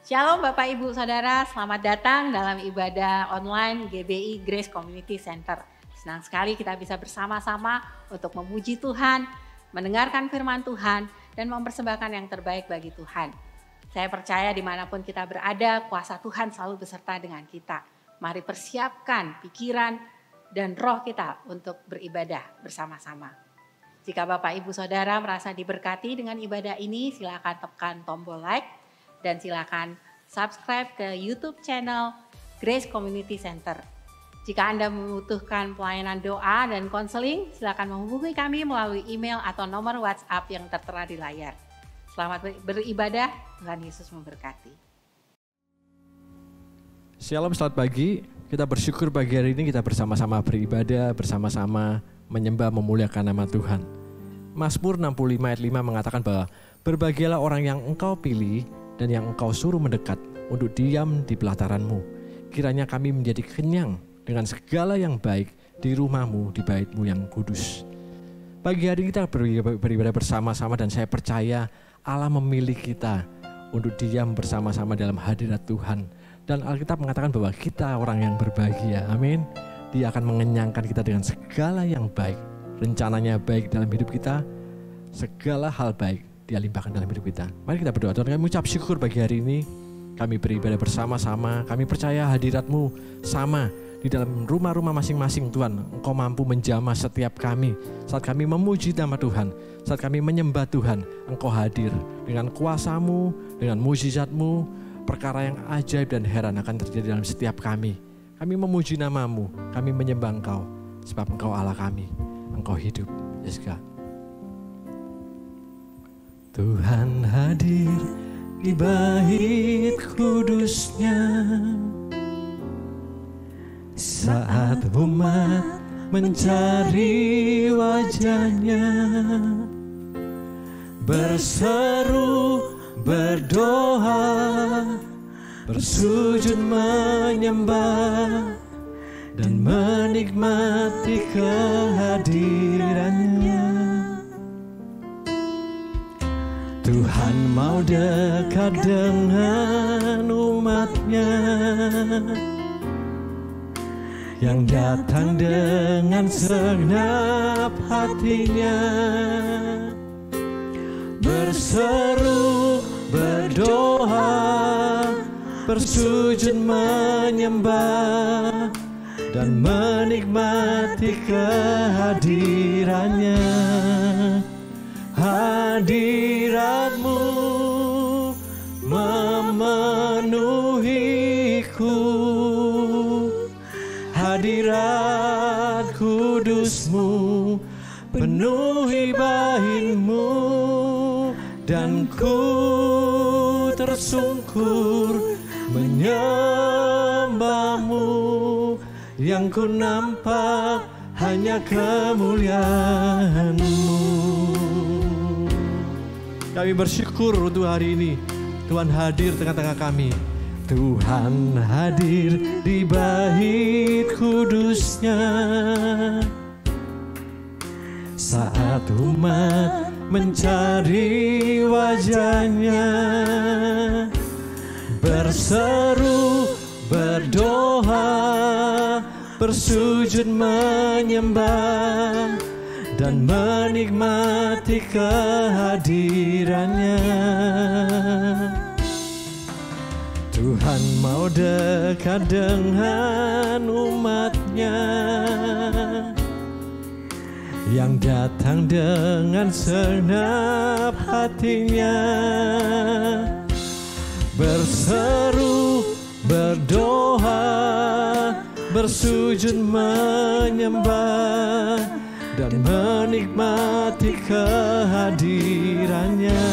Shalom Bapak Ibu Saudara, selamat datang dalam ibadah online GBI Grace Community Center. Senang sekali kita bisa bersama-sama untuk memuji Tuhan, mendengarkan firman Tuhan, dan mempersembahkan yang terbaik bagi Tuhan. Saya percaya dimanapun kita berada, kuasa Tuhan selalu beserta dengan kita. Mari persiapkan pikiran dan roh kita untuk beribadah bersama-sama. Jika Bapak Ibu Saudara merasa diberkati dengan ibadah ini, silakan tekan tombol like dan silakan subscribe ke YouTube channel Grace Community Center. Jika Anda membutuhkan pelayanan doa dan konseling, silakan menghubungi kami melalui email atau nomor WhatsApp yang tertera di layar. Selamat beribadah, Tuhan Yesus memberkati. Shalom, selamat pagi. Kita bersyukur pagi hari ini kita bersama-sama beribadah, bersama-sama menyembah, memuliakan nama Tuhan. Mazmur 65 ayat 5 mengatakan bahwa berbahagialah orang yang engkau pilih dan yang engkau suruh mendekat untuk diam di pelataranmu. Kiranya kami menjadi kenyang dengan segala yang baik di rumahmu, di baitmu yang kudus. Pagi hari ini kita beribadah bersama-sama dan saya percaya Allah memilih kita untuk diam bersama-sama dalam hadirat Tuhan. Dan Alkitab mengatakan bahwa kita orang yang berbahagia, amin. Dia akan mengenyangkan kita dengan segala yang baik. Rencananya baik dalam hidup kita, segala hal baik Dia limpahkan dalam hidup kita. Mari kita berdoa. Tuhan, kami ucap syukur pagi hari ini. Kami beribadah bersama-sama. Kami percaya hadirat-Mu sama di dalam rumah-rumah masing-masing. Tuhan, Engkau mampu menjamah setiap kami. Saat kami memuji nama Tuhan, saat kami menyembah Tuhan, Engkau hadir dengan kuasa-Mu, dengan mukjizat-Mu. Perkara yang ajaib dan heran akan terjadi dalam setiap kami. Kami memuji nama-Mu, kami menyembah Engkau, sebab Engkau Allah kami. Engkau hidup, Yesus. Tuhan hadir di bait kudusnya saat umat mencari wajahnya, berseru, berdoa, bersujud menyembah dan menikmati kehadirannya. Tuhan mau dekat dengan umatnya yang datang dengan segenap hatinya, berseru, berdoa, bersujud menyembah dan menikmati kehadirannya. Hadirat-Mu memenuhiku, hadirat kudus-Mu penuhi bait-Mu, dan ku tersungkur menyembah-Mu, yang ku nampak hanya kemuliaan-Mu. Kami bersyukur untuk hari ini Tuhan hadir tengah-tengah kami. Tuhan hadir di bait kudusnya saat umat mencari wajahnya, berseru, berdoa, bersujud menyembah dan menikmati kehadirannya. Tuhan mau dekat dengan umatnya yang datang dengan segenap hatinya, berseru, berdoa, bersujud menyembah dan menikmati kehadirannya.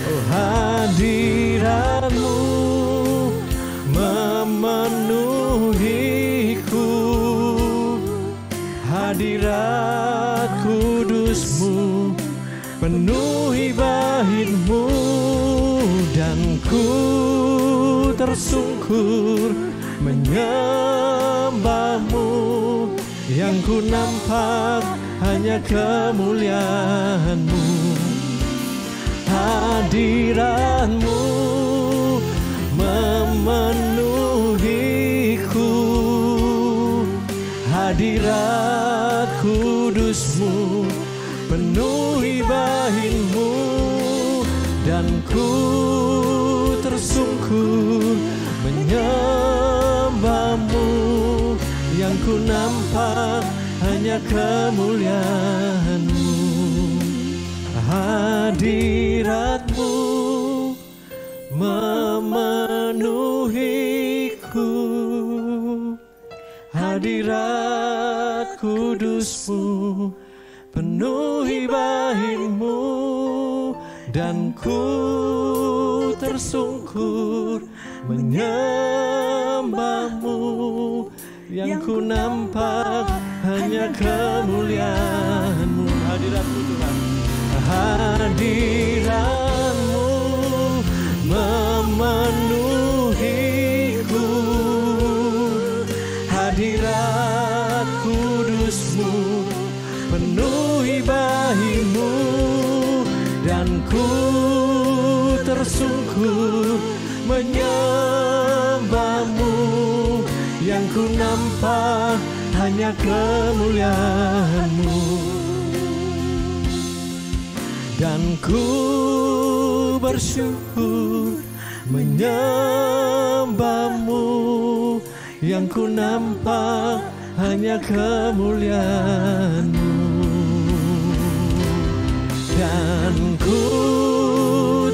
Oh, hadirat-Mu memenuhiku, hadirat kudus-Mu penuhi bait-Mu, dan ku tersungkur menyembah-Mu, yang ku nampak hanya kemuliaan-Mu. Hadirat-Mu ku tersungkur menyembahmu, yang ku nampak hanya kemuliaan-Mu. Hadirat-Mu memenuhiku, hadirat kudus-Mu penuhi bahin-Mu, dan ku tersungkur menyembah-Mu, yang ku nampak hanya kemuliaan-Mu. Hadirat-Mu Tuhan, hadirat-Mu memenuhiku, hadirat kudus-Mu penuhi bahin-Mu, dan ku tersungkur menyembah-Mu, yang ku nampak hanya kemuliaan-Mu. Dan ku bersyukur menyembah-Mu, yang ku nampak hanya kemuliaan-Mu. Dan ku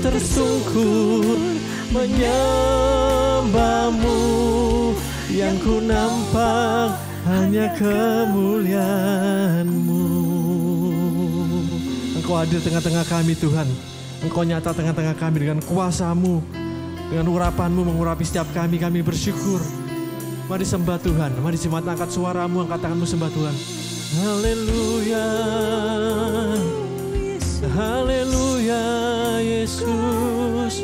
tersungkur menyembah-Mu, yang ku nampak hanya kemuliaan-Mu. Engkau hadir tengah-tengah kami Tuhan. Engkau nyata tengah-tengah kami dengan kuasa-Mu, dengan urapan-Mu mengurapi setiap kami. Kami bersyukur. Mari sembah Tuhan. Mari jemaat angkat suaramu, angkat tanganmu, sembah Tuhan. Haleluya, haleluya Yesus.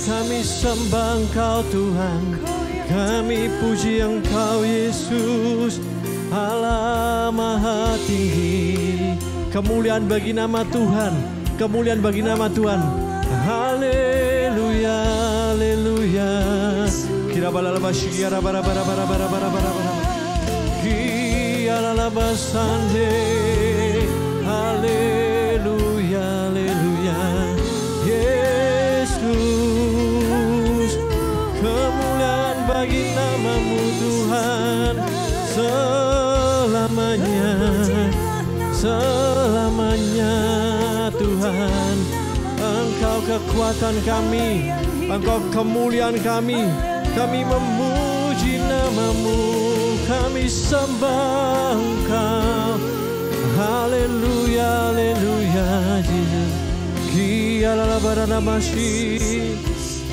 Kami sembah Engkau Tuhan, kami puji Engkau Yesus. Allah Maha Tinggi, kemuliaan bagi nama Tuhan, kemuliaan bagi nama Tuhan. Haleluya, haleluya. Kira balala shikira bara bara bara bara bara bara bara. Kira la basande. Haleluya, haleluya. Yesus, kemuliaan bagi nama-Mu Tuhan selamanya. Selamanya Tuhan, Engkau kekuatan kami, Engkau kemuliaan kami. Kami memuji nama-Mu, kami sembah Engkau. Haleluya, haleluya Jesus. Kia la barana mashi,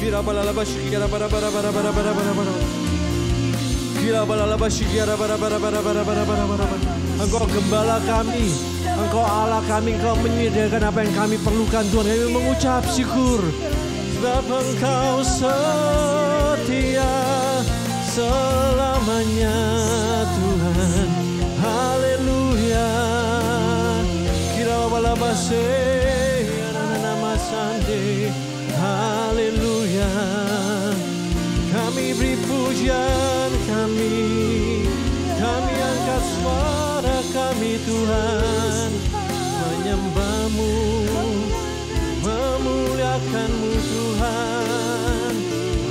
kira balala bashi, kira bara bara bara bara bara bara bara. Kira balala bashi, kira bara bara bara bara bara bara bara. Engkau gembala kami, Engkau Allah kami, Engkau menyediakan apa yang kami perlukan Tuhan. Kami mengucap syukur, sebab Engkau setia selamanya Tuhan. Haleluya. Kira balabase nama sande. Haleluya. Kami beri pujian, kami angkat suara kami Tuhan, menyembah-Mu, memuliakan-Mu Tuhan.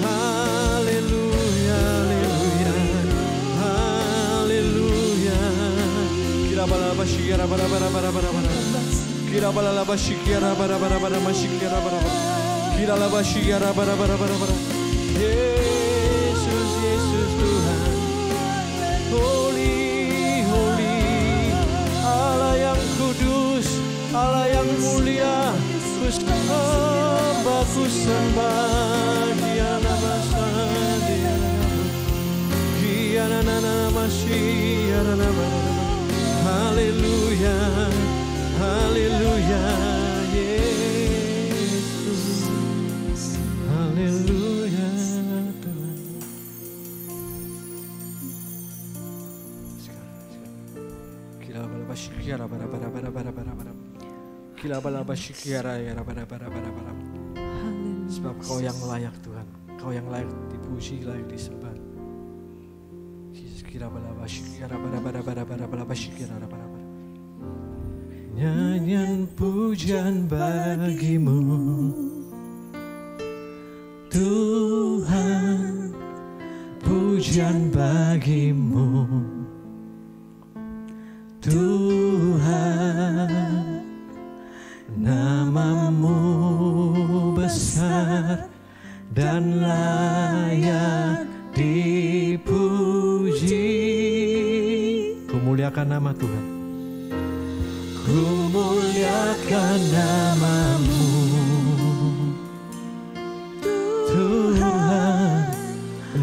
Haleluya, haleluya, haleluya. Kira balaba shikira bara bara bara bara bara. Kira balaba shikira bara bara bara mashikira bara bara. Kira laba shikira bara bara bara bara. Yesus, Yesus Tuhan. Holy, holy, Allah yang kudus, Allah yang mulia, ku sembah, ku sembah. Kiana basandi, kiana nana masih, nana nana. Haleluya, haleluya, Yesus, haleluya. Kira bara bara bara bara bara bara. Kila bala basyikira ya bara bara bara bara. Sebab Kau yang layak Tuhan, Kau yang layak dipuji, layak disembah. Kira bala basyikira bara bara bara bara bara basyikira bara bara. Nyanyian pujian bagi-Mu Tuhan, pujian bagimu. Tuhan, nama-Mu besar dan layak dipuji. Ku muliakan nama Tuhan. Ku muliakan nama-Mu. Tuhan,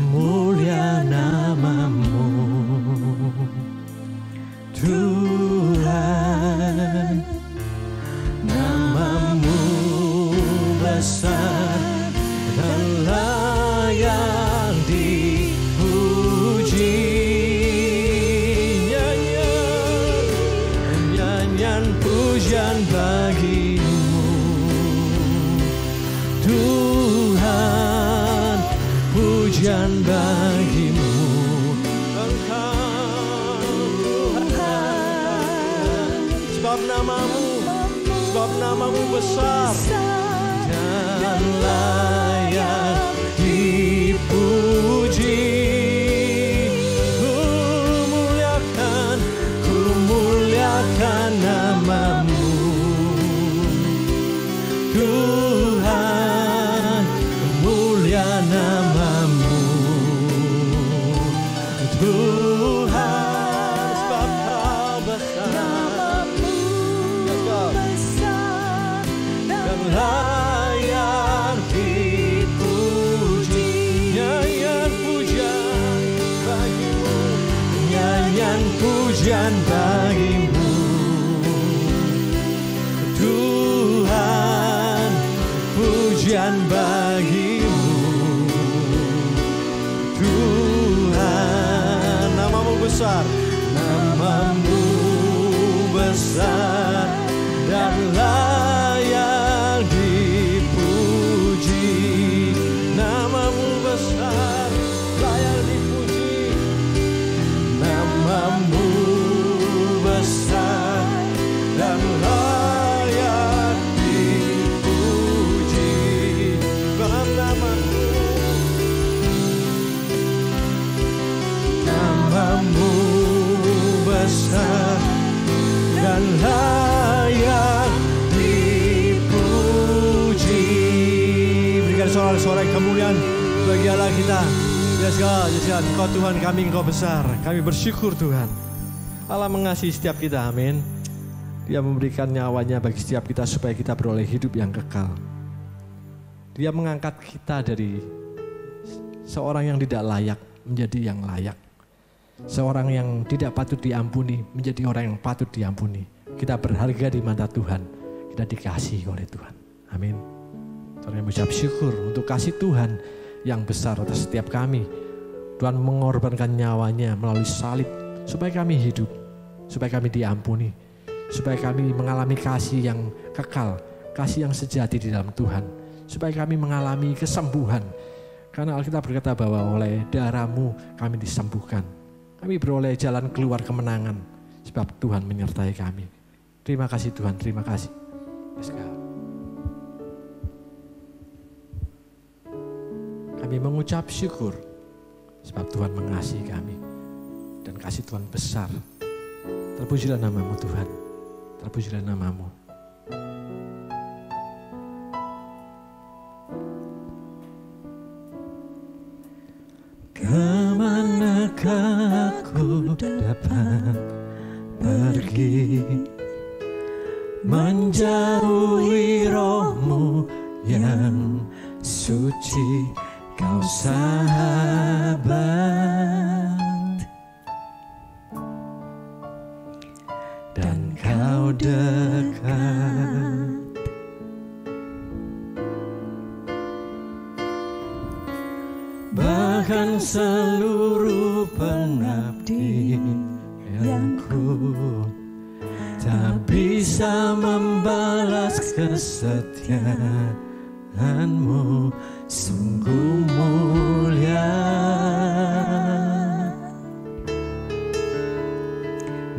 mulia nama-Mu. Tuhan, nama-Mu besar dan layak dipuji. Nyanyian pujian bagi-Mu. Tuhan, pujian bagi-Mu. Sebab nama-Mu besar dan layak dipuji. Ku muliakan nama-Mu. Tuhan, mulia nama-Mu. Tuhan, sebab Kau besar dan layak dipuji. Nyanyian pujian bagi-Mu. Nyanyian pujian bagi-Mu. Tuhan, pujian bagi-Mu. Tuhan, nama-Mu besar. Nama-Mu besar dan layak dipuji. Nama-Mu besar, layak dipuji. Nama-Mu besar dan layak dipuji. Bahkan nama-Mu, nama-Mu besar dan layak dipuji. Berikan suara-suara kemuliaan bagi Allah kita. Yes God, yes God, Engkau Tuhan kami, Engkau besar. Kami bersyukur Tuhan. Allah mengasihi setiap kita, amin. Dia memberikan nyawanya bagi setiap kita supaya kita beroleh hidup yang kekal. Dia mengangkat kita dari seorang yang tidak layak menjadi yang layak. Seorang yang tidak patut diampuni menjadi orang yang patut diampuni. Kita berharga di mata Tuhan. Kita dikasihi oleh Tuhan. Amin. Saya mengucap syukur untuk kasih Tuhan yang besar atas setiap kami. Tuhan mengorbankan nyawanya melalui salib supaya kami hidup, supaya kami diampuni, supaya kami mengalami kasih yang kekal, kasih yang sejati di dalam Tuhan, supaya kami mengalami kesembuhan. Karena Alkitab berkata bahwa oleh darah-Mu kami disembuhkan. Kami beroleh jalan keluar kemenangan sebab Tuhan menyertai kami. Terima kasih Tuhan, terima kasih. Kami mengucap syukur sebab Tuhan mengasihi kami dan kasih Tuhan besar. Terpujilah nama-Mu Tuhan, terpujilah nama-Mu. Kemanakah aku dapat pergi menjauhi Roh-Mu yang suci, Kau sahabat dan Kau dekat. Bahkan seluruh pengabdianku tak bisa membalas kesetiaan-Mu, sungguh mulia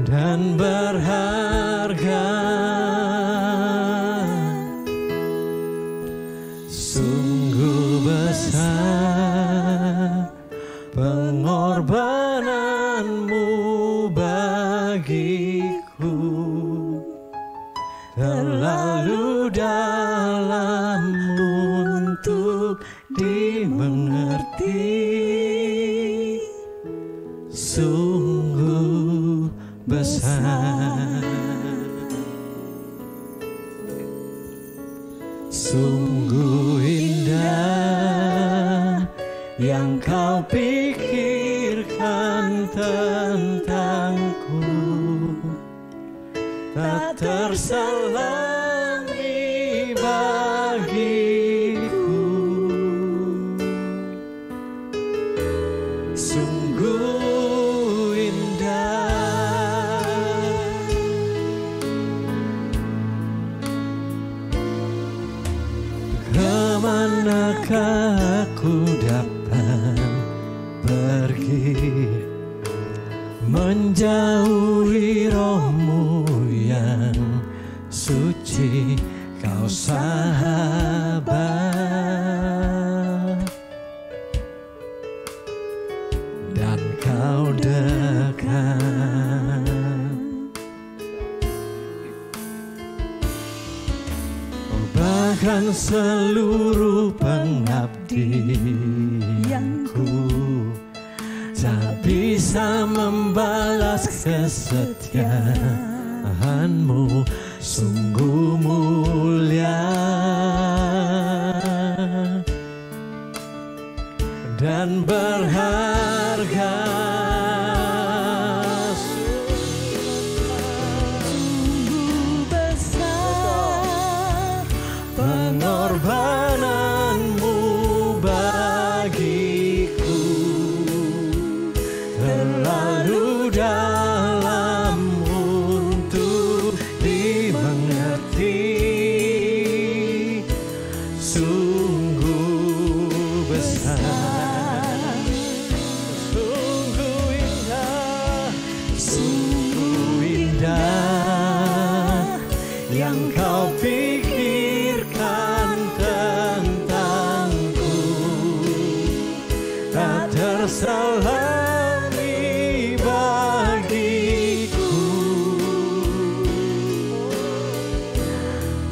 dan berharga, sungguh besar besar pengorbananmu bagiku, terlalu dalam untuk dimengerti, sungguh besar, sungguh indah yang kau pikirkan tentangku, tak terselami bagiku, sungguh indah. Kemanakah aku dapat pergi menjauhi rohmu yang suci, kau sahabat dan kau dekat. Bahkan seluruh pengabdianku tak bisa membalas kesetiaanmu, sungguh mulia dan berharga. Sungguh besar pengorbananmu bagiku, terlalu dalam untuk dimengerti, sungguh besar, sungguh indah, sungguh indah yang kau pikirkan tentangku, tak terselami bagiku,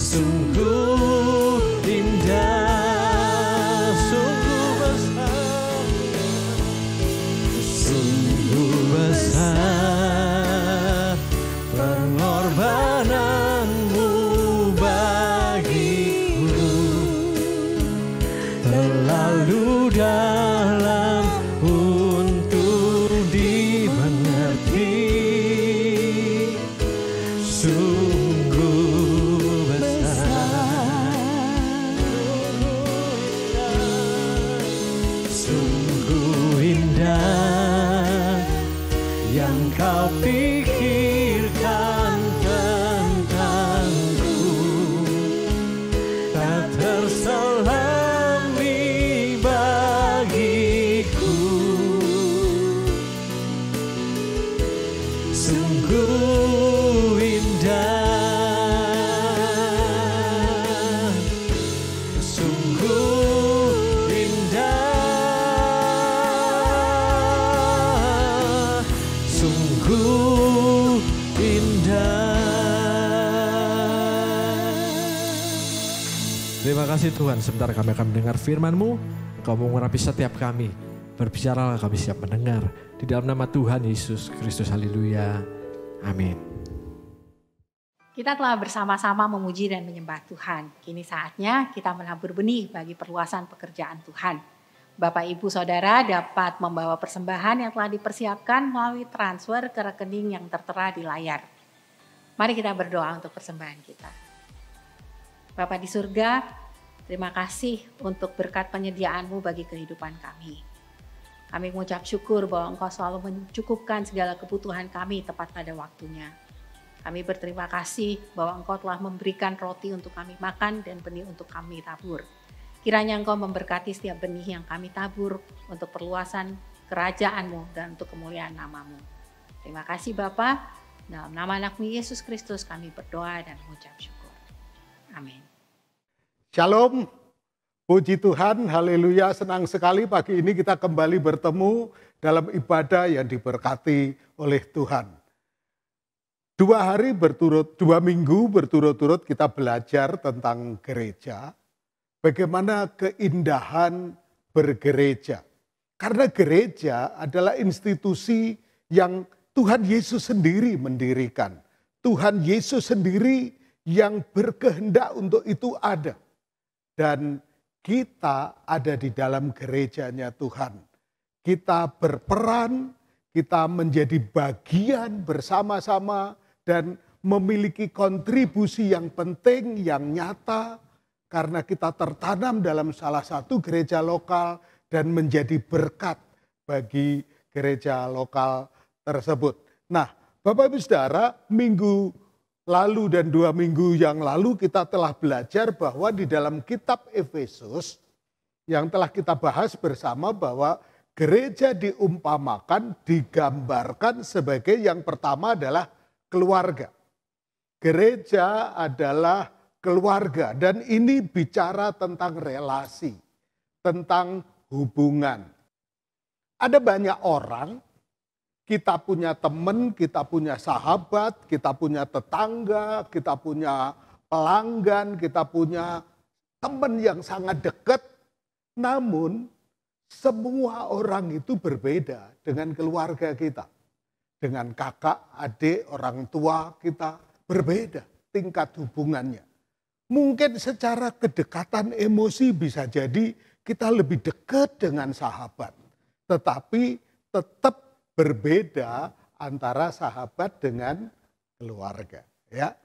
sungguh indah, sungguh besar, sungguh besar pengorbananmu bagiku, terlalu dalam untuk dimengerti, sungguh besar, sungguh indah yang kau pikirkan tentangku, tak terselami bagiku, sungguh indah, sungguh indah, sungguh indah. Terima kasih Tuhan, sebentar kami akan mendengar firman-Mu. Engkau mengurapi setiap kami. Berbicaralah, kami siap mendengar. Di dalam nama Tuhan Yesus Kristus, haleluya. Amin. Kita telah bersama-sama memuji dan menyembah Tuhan. Kini saatnya kita menabur benih bagi perluasan pekerjaan Tuhan. Bapak, Ibu, Saudara dapat membawa persembahan yang telah dipersiapkan melalui transfer ke rekening yang tertera di layar. Mari kita berdoa untuk persembahan kita. Bapak di surga, terima kasih untuk berkat penyediaan-Mu bagi kehidupan kami. Kami mengucap syukur bahwa Engkau selalu mencukupkan segala kebutuhan kami tepat pada waktunya. Kami berterima kasih bahwa Engkau telah memberikan roti untuk kami makan dan benih untuk kami tabur. Kiranya Engkau memberkati setiap benih yang kami tabur untuk perluasan kerajaan-Mu dan untuk kemuliaan nama-Mu. Terima kasih Bapa. Dalam nama anak-Mu Yesus Kristus kami berdoa dan mengucap syukur. Amin. Shalom. Puji Tuhan, haleluya, senang sekali pagi ini kita kembali bertemu dalam ibadah yang diberkati oleh Tuhan. 2 minggu berturut-turut kita belajar tentang gereja, bagaimana keindahan bergereja. Karena gereja adalah institusi yang Tuhan Yesus sendiri mendirikan. Tuhan Yesus sendiri yang berkehendak untuk itu ada. Dan kita ada di dalam gerejanya Tuhan. Kita berperan, kita menjadi bagian bersama-sama dan memiliki kontribusi yang penting, yang nyata. Karena kita tertanam dalam salah satu gereja lokal dan menjadi berkat bagi gereja lokal tersebut. Nah, Bapak Ibu Saudara, minggu lalu dan 2 minggu yang lalu kita telah belajar bahwa di dalam kitab Efesus yang telah kita bahas bersama bahwa gereja diumpamakan, digambarkan sebagai yang pertama adalah keluarga. Gereja adalah keluarga dan ini bicara tentang relasi, tentang hubungan. Ada banyak orang, kita punya teman, kita punya sahabat, kita punya tetangga, kita punya pelanggan, kita punya teman yang sangat dekat. Namun semua orang itu berbeda dengan keluarga kita. Dengan kakak, adik, orang tua kita berbeda tingkat hubungannya. Mungkin secara kedekatan emosi bisa jadi kita lebih dekat dengan sahabat. Tetapi tetap berbeda antara sahabat dengan keluarga. Ya,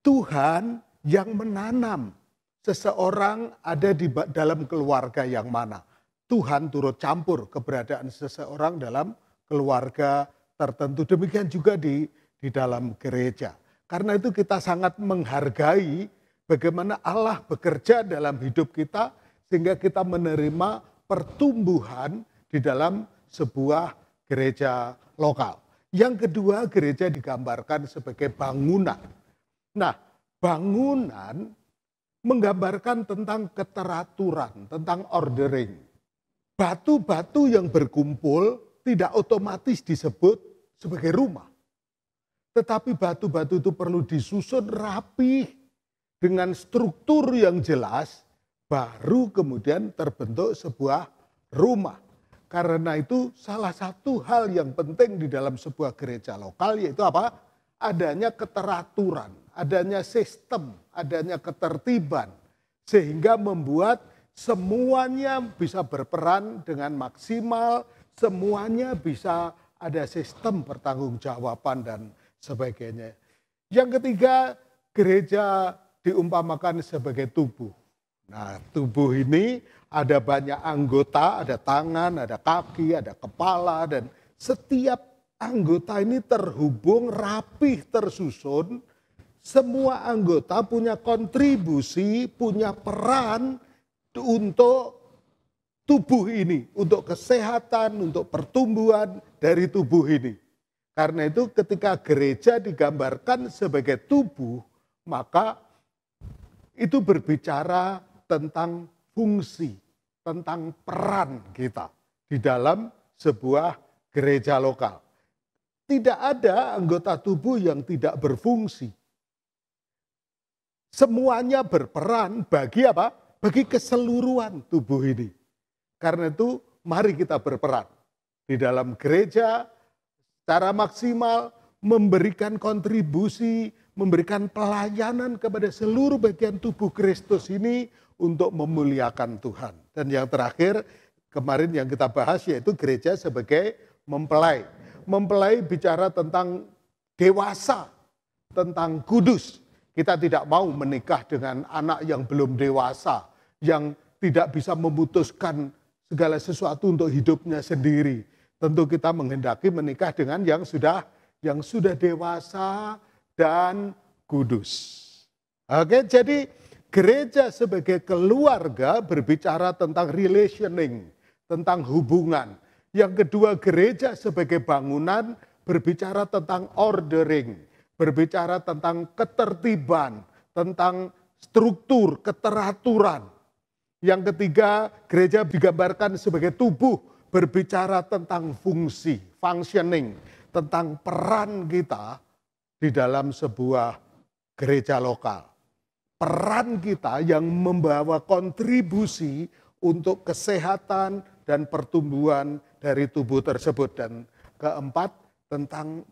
Tuhan yang menanam seseorang ada di dalam keluarga yang mana. Tuhan turut campur keberadaan seseorang dalam keluarga tertentu. Demikian juga di dalam gereja. Karena itu kita sangat menghargai bagaimana Allah bekerja dalam hidup kita sehingga kita menerima pertumbuhan di dalam sebuah gereja lokal. Yang kedua, gereja digambarkan sebagai bangunan. Nah, bangunan menggambarkan tentang keteraturan, tentang ordering. Batu-batu yang berkumpul tidak otomatis disebut sebagai rumah. Tetapi batu-batu itu perlu disusun rapi dengan struktur yang jelas, baru kemudian terbentuk sebuah rumah. Karena itu salah satu hal yang penting di dalam sebuah gereja lokal yaitu apa? Adanya keteraturan, adanya sistem, adanya ketertiban. Sehingga membuat semuanya bisa berperan dengan maksimal, semuanya bisa ada sistem pertanggungjawaban dan sebagainya. Yang ketiga, gereja diumpamakan sebagai tubuh. Nah, tubuh ini ada banyak anggota, ada tangan, ada kaki, ada kepala, dan setiap anggota ini terhubung, rapih, tersusun. Semua anggota punya kontribusi, punya peran untuk tubuh ini, untuk kesehatan, untuk pertumbuhan dari tubuh ini. Karena itu ketika gereja digambarkan sebagai tubuh, maka itu berbicara tentang fungsi, tentang peran kita di dalam sebuah gereja lokal. Tidak ada anggota tubuh yang tidak berfungsi. Semuanya berperan bagi apa? Bagi keseluruhan tubuh ini. Karena itu mari kita berperan di dalam gereja secara maksimal, memberikan kontribusi, memberikan pelayanan kepada seluruh bagian tubuh Kristus ini untuk memuliakan Tuhan. Dan yang terakhir kemarin yang kita bahas yaitu gereja sebagai mempelai. Mempelai bicara tentang dewasa, tentang kudus. Kita tidak mau menikah dengan anak yang belum dewasa, yang tidak bisa memutuskan segala sesuatu untuk hidupnya sendiri. Tentu kita menghendaki menikah dengan yang sudah dewasa dan kudus. Oke, jadi gereja sebagai keluarga berbicara tentang relationing, tentang hubungan. Yang kedua, gereja sebagai bangunan berbicara tentang ordering, berbicara tentang ketertiban, tentang struktur, keteraturan. Yang ketiga, gereja digambarkan sebagai tubuh, berbicara tentang fungsi, functioning, tentang peran kita di dalam sebuah gereja lokal. Peran kita yang membawa kontribusi untuk kesehatan dan pertumbuhan dari tubuh tersebut. Dan keempat, tentang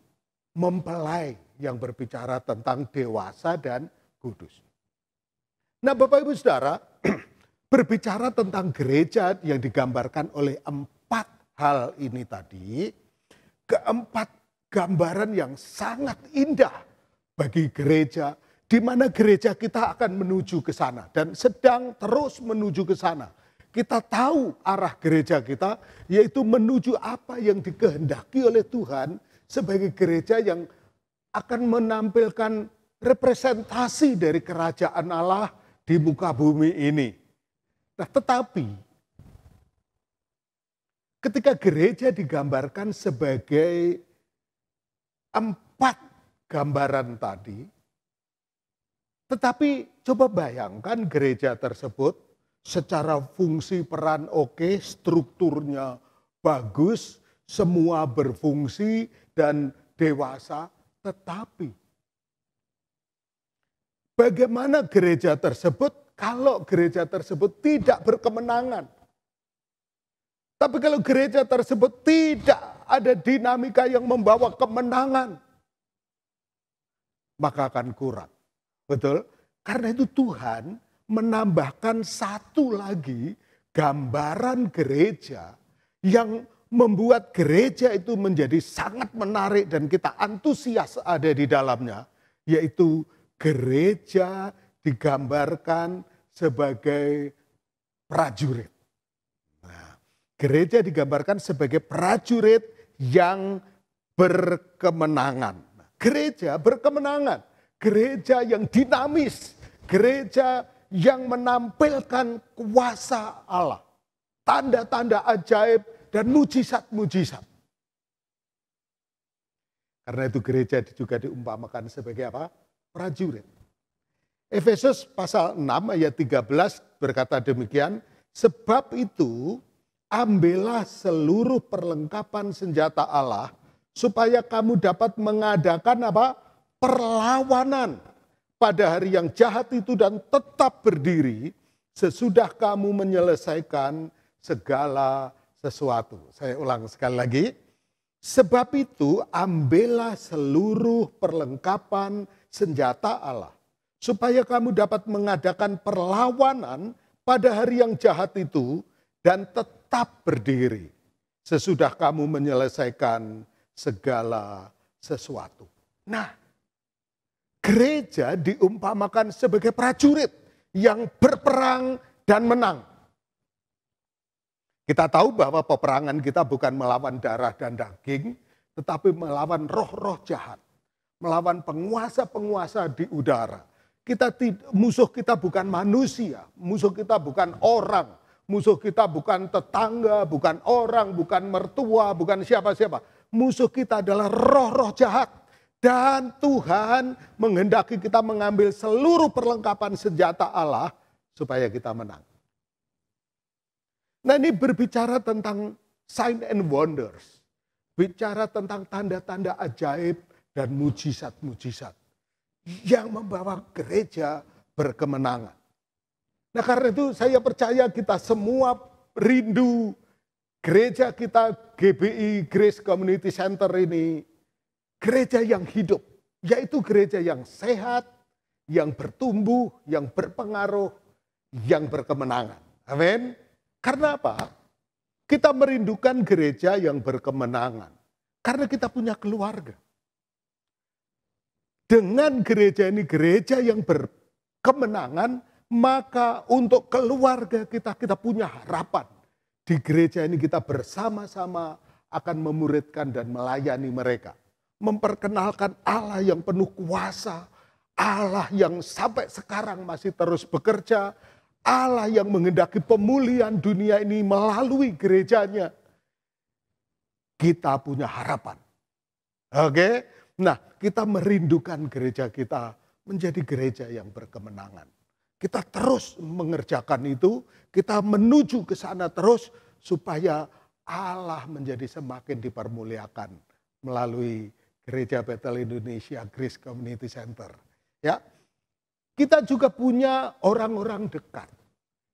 mempelai yang berbicara tentang dewasa dan kudus. Nah, Bapak Ibu Saudara, berbicara tentang gereja yang digambarkan oleh 4 hal ini tadi, keempat gambaran yang sangat indah bagi gereja, di mana gereja kita akan menuju ke sana dan sedang terus menuju ke sana. Kita tahu arah gereja kita, yaitu menuju apa yang dikehendaki oleh Tuhan sebagai gereja yang akan menampilkan representasi dari kerajaan Allah di muka bumi ini. Nah, tetapi ketika gereja digambarkan sebagai 4 gambaran tadi, tetapi coba bayangkan gereja tersebut secara fungsi peran oke, strukturnya bagus, semua berfungsi dan dewasa, tetapi bagaimana gereja tersebut kalau gereja tersebut tidak berkemenangan? Tapi kalau gereja tersebut tidak ada dinamika yang membawa kemenangan, maka akan kurang. Betul? Karena itu Tuhan menambahkan satu lagi gambaran gereja yang membuat gereja itu menjadi sangat menarik dan kita antusias ada di dalamnya, yaitu gereja digambarkan sebagai prajurit. Nah, gereja digambarkan sebagai prajurit yang berkemenangan. Gereja berkemenangan, gereja yang dinamis, gereja yang menampilkan kuasa Allah, tanda-tanda ajaib dan mujizat-mujizat. Karena itu gereja juga diumpamakan sebagai apa? Prajurit. Efesus pasal 6 ayat 13 berkata demikian, sebab itu ambillah seluruh perlengkapan senjata Allah supaya kamu dapat mengadakan apa? Perlawanan pada hari yang jahat itu dan tetap berdiri sesudah kamu menyelesaikan segala sesuatu. Saya ulang sekali lagi. Sebab itu ambillah seluruh perlengkapan senjata Allah supaya kamu dapat mengadakan perlawanan pada hari yang jahat itu dan tetap berdiri sesudah kamu menyelesaikan segala sesuatu. Nah, gereja diumpamakan sebagai prajurit yang berperang dan menang. Kita tahu bahwa peperangan kita bukan melawan darah dan daging, tetapi melawan roh-roh jahat. Melawan penguasa-penguasa di udara. Musuh kita bukan manusia, musuh kita bukan orang, musuh kita bukan tetangga, bukan orang, bukan mertua, bukan siapa-siapa. Musuh kita adalah roh-roh jahat. Dan Tuhan menghendaki kita mengambil seluruh perlengkapan senjata Allah supaya kita menang. Nah, ini berbicara tentang sign and wonders. Bicara tentang tanda-tanda ajaib dan mujizat-mujizat yang membawa gereja berkemenangan. Nah, karena itu saya percaya kita semua rindu gereja kita GBI Grace Community Center ini gereja yang hidup, yaitu gereja yang sehat, yang bertumbuh, yang berpengaruh, yang berkemenangan. Amin. Karena apa? Kita merindukan gereja yang berkemenangan. Karena kita punya keluarga. Dengan gereja ini, gereja yang berkemenangan, maka untuk keluarga kita punya harapan. Di gereja ini kita bersama-sama akan memuridkan dan melayani mereka. Memperkenalkan Allah yang penuh kuasa, Allah yang sampai sekarang masih terus bekerja, Allah yang menghendaki pemulihan dunia ini melalui gerejanya. Kita punya harapan. Oke? Nah, kita merindukan gereja kita menjadi gereja yang berkemenangan. Kita terus mengerjakan itu, kita menuju ke sana terus supaya Allah menjadi semakin dipermuliakan melalui Gereja Bethel Indonesia Grace Community Center. Ya, kita juga punya orang-orang dekat.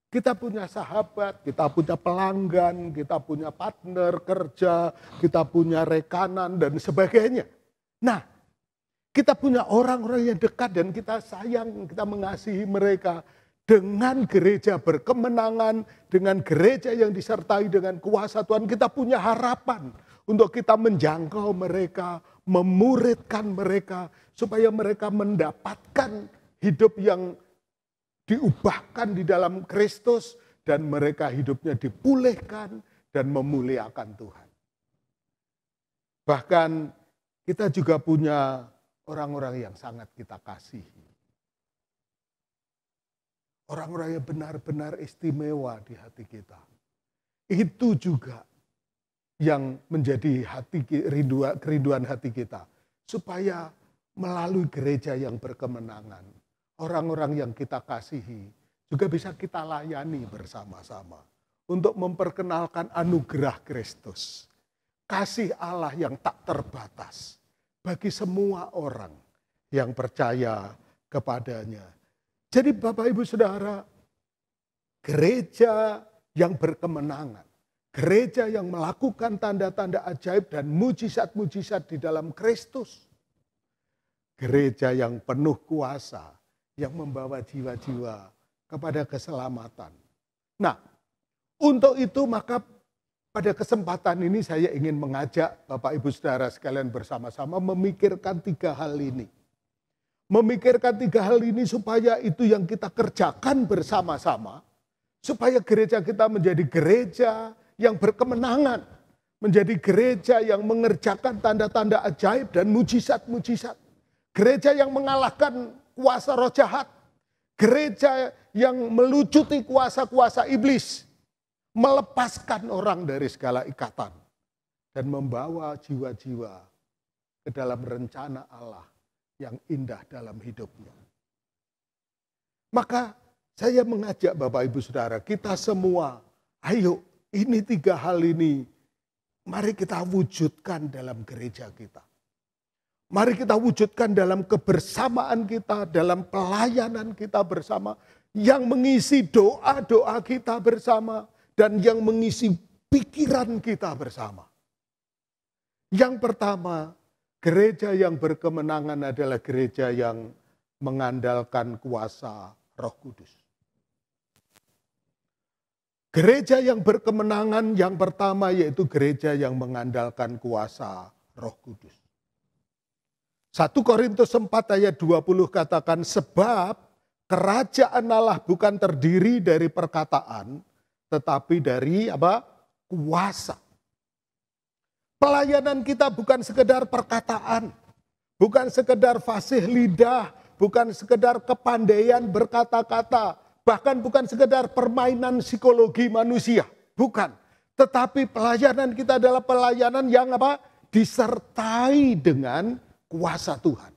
Kita punya sahabat, kita punya pelanggan, kita punya partner kerja, kita punya rekanan dan sebagainya. Nah, kita punya orang-orang yang dekat dan kita sayang, kita mengasihi mereka. Dengan gereja berkemenangan, dengan gereja yang disertai dengan kuasa Tuhan, kita punya harapan untuk kita menjangkau mereka, memuridkan mereka, supaya mereka mendapatkan hidup yang diubahkan di dalam Kristus, dan mereka hidupnya dipulihkan dan memuliakan Tuhan. Bahkan kita juga punya orang-orang yang sangat kita kasihi. Orang-orang yang benar-benar istimewa di hati kita. Itu juga yang menjadi kerinduan hati kita. Supaya melalui gereja yang berkemenangan, orang-orang yang kita kasihi juga bisa kita layani bersama-sama. Untuk memperkenalkan anugerah Kristus. Kasih Allah yang tak terbatas bagi semua orang yang percaya kepadanya. Jadi Bapak Ibu Saudara, gereja yang berkemenangan, gereja yang melakukan tanda-tanda ajaib dan mujizat-mujizat di dalam Kristus, gereja yang penuh kuasa, yang membawa jiwa-jiwa kepada keselamatan. Nah, untuk itu maka pada kesempatan ini saya ingin mengajak Bapak Ibu Saudara sekalian bersama-sama memikirkan 3 hal ini. Memikirkan 3 hal ini supaya itu yang kita kerjakan bersama-sama. Supaya gereja kita menjadi gereja yang berkemenangan. Menjadi gereja yang mengerjakan tanda-tanda ajaib dan mujizat-mujizat. Gereja yang mengalahkan kuasa roh jahat. Gereja yang melucuti kuasa-kuasa iblis. Melepaskan orang dari segala ikatan. Dan membawa jiwa-jiwa ke dalam rencana Allah yang indah dalam hidupnya. Maka saya mengajak Bapak Ibu Saudara, kita semua, ayo ini 3 hal ini, mari kita wujudkan dalam gereja kita. Mari kita wujudkan dalam kebersamaan kita, dalam pelayanan kita bersama, yang mengisi doa-doa kita bersama, dan yang mengisi pikiran kita bersama. Yang pertama, gereja yang berkemenangan adalah gereja yang mengandalkan kuasa Roh Kudus. Gereja yang berkemenangan yang pertama yaitu gereja yang mengandalkan kuasa Roh Kudus. 1 Korintus 4 ayat 20 katakan, sebab kerajaan Allah bukan terdiri dari perkataan, tetapi dari apa? Kuasa. Pelayanan kita bukan sekedar perkataan, bukan sekedar fasih lidah, bukan sekedar kepandaian berkata-kata, bahkan bukan sekedar permainan psikologi manusia, bukan. Tetapi pelayanan kita adalah pelayanan yang apa? Disertai dengan kuasa Tuhan.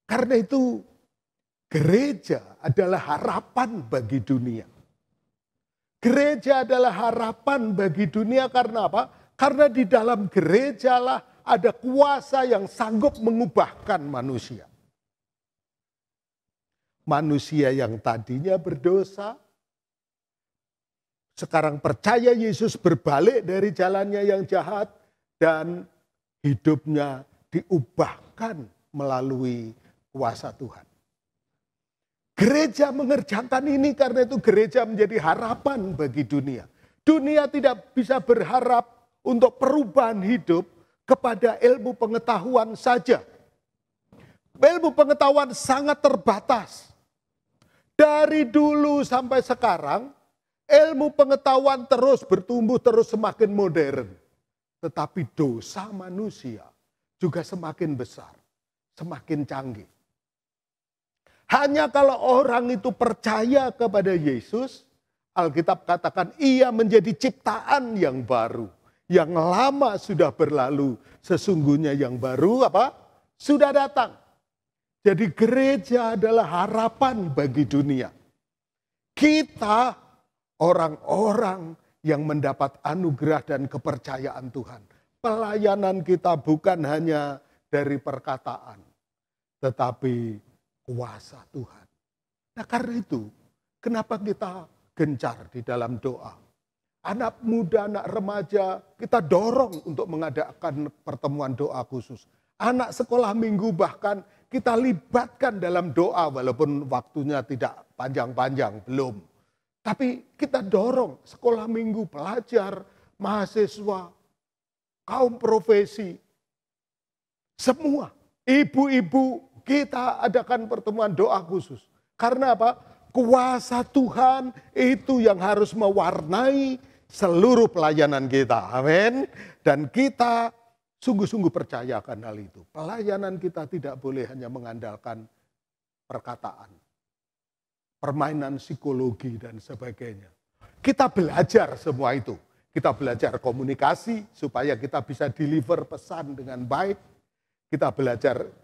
Karena itu gereja adalah harapan bagi dunia. Gereja adalah harapan bagi dunia karena apa? Karena di dalam gerejalah ada kuasa yang sanggup mengubahkan manusia. Manusia yang tadinya berdosa, sekarang percaya Yesus berbalik dari jalannya yang jahat dan hidupnya diubahkan melalui kuasa Tuhan. Gereja mengerjakan ini karena itu gereja menjadi harapan bagi dunia. Dunia tidak bisa berharap untuk perubahan hidup kepada ilmu pengetahuan saja. Ilmu pengetahuan sangat terbatas. Dari dulu sampai sekarang, ilmu pengetahuan terus bertumbuh, terus semakin modern. Tetapi dosa manusia juga semakin besar, semakin canggih. Hanya kalau orang itu percaya kepada Yesus, Alkitab katakan ia menjadi ciptaan yang baru. Yang lama sudah berlalu, sesungguhnya yang baru apa? Sudah datang. Jadi gereja adalah harapan bagi dunia. Kita orang-orang yang mendapat anugerah dan kepercayaan Tuhan. Pelayanan kita bukan hanya dari perkataan, tetapi kuasa Tuhan. Nah karena itu, kenapa kita gencar di dalam doa? Anak muda, anak remaja, kita dorong untuk mengadakan pertemuan doa khusus. Anak sekolah minggu bahkan kita libatkan dalam doa walaupun waktunya tidak panjang-panjang, belum. Tapi kita dorong sekolah minggu, pelajar, mahasiswa, kaum profesi, semua. Ibu-ibu kita adakan pertemuan doa khusus. Karena apa? Kuasa Tuhan itu yang harus mewarnai seluruh pelayanan kita. Amin. Dan kita sungguh-sungguh percayakan hal itu. Pelayanan kita tidak boleh hanya mengandalkan perkataan, permainan psikologi dan sebagainya. Kita belajar semua itu. Kita belajar komunikasi supaya kita bisa deliver pesan dengan baik. Kita belajar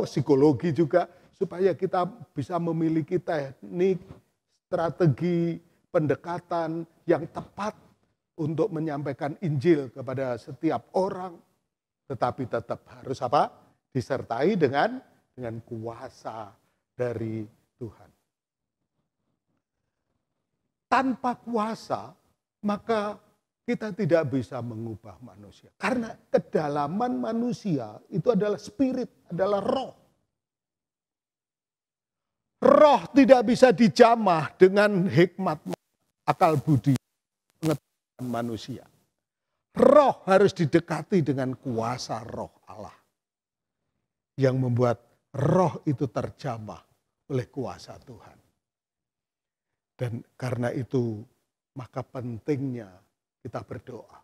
psikologi juga supaya kita bisa memiliki teknik, strategi, pendekatan yang tepat untuk menyampaikan Injil kepada setiap orang. Tetapi tetap harus disertai dengan kuasa dari Tuhan. Tanpa kuasa, maka kita tidak bisa mengubah manusia. Karena kedalaman manusia itu adalah spirit, adalah roh. Roh tidak bisa dijamah dengan hikmat, akal budi, pengetahuan manusia. Roh harus didekati dengan kuasa roh Allah. Yang membuat roh itu terjamah oleh kuasa Tuhan. Dan karena itu maka pentingnya kita berdoa.